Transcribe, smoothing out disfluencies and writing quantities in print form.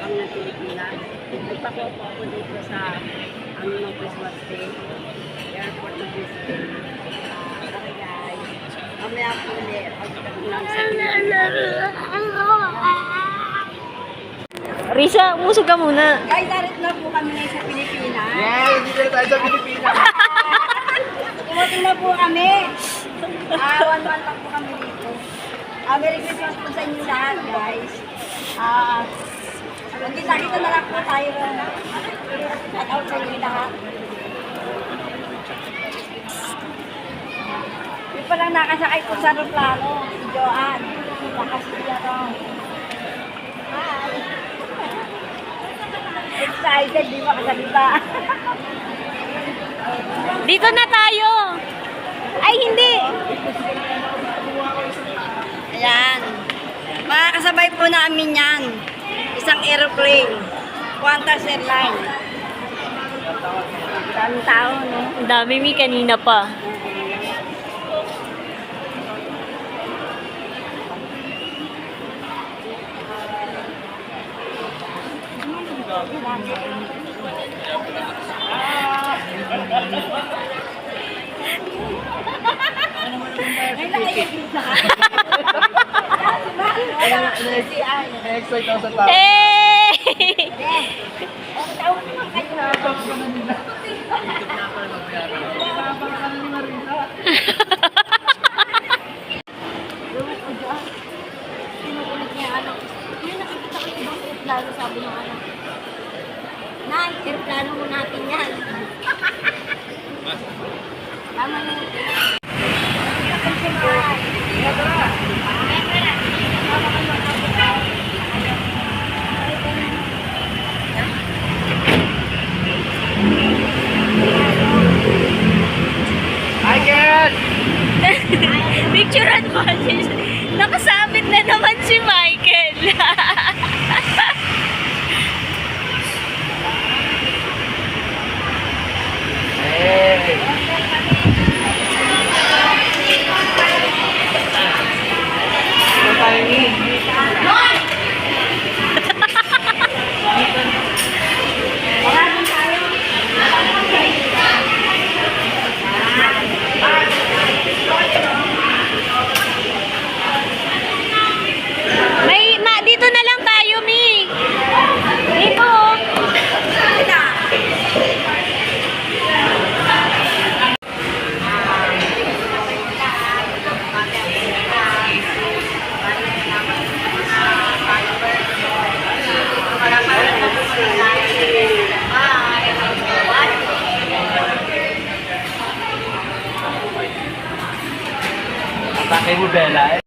kami ng Pilipinas. Nagpakuha po ako dito sa ng Christmas Day, airport ng Christmas Day. Okay guys, mamaya po ulit pagdating namin sa Pilipinas. Risa, umusog ka muna. Guys, darit na po kami ngayon sa Pilipinas. Yeah, hindi na tayo sa Pilipinas. Tumating na po kami. 1 month lang po kami dito. Merry Christmas po sa inyo lahat, guys. Magkita-kita na lang po tayo. Shout out sa inyo lahat. Yung palang nakasakay ko sa aeroplano, si Joanne. Nakasiya ko. Hi! Excited, di makasalita. Dito na tayo. Ay, hindi. Ayan. Makakasabay po namin yan. Isang aeroplane. Qantas Airline. Daming tao, no? Ang dami mi kanina pa. Ay, nakikita ka. Excited ako sa tao. Hey! Tawag naman kayo. Sinukulit niya, ano. Yun, nakikita ko ibang aeroplano, sabi ng ano. Nay, aeroplano mo natin yan. Tama na. Hi, girl! Picturean mo. Nakasabit na naman si Michael. Hey! Ano tayo ni? Dito na lang tayo, Mi. Dito. Atake mo, Bella.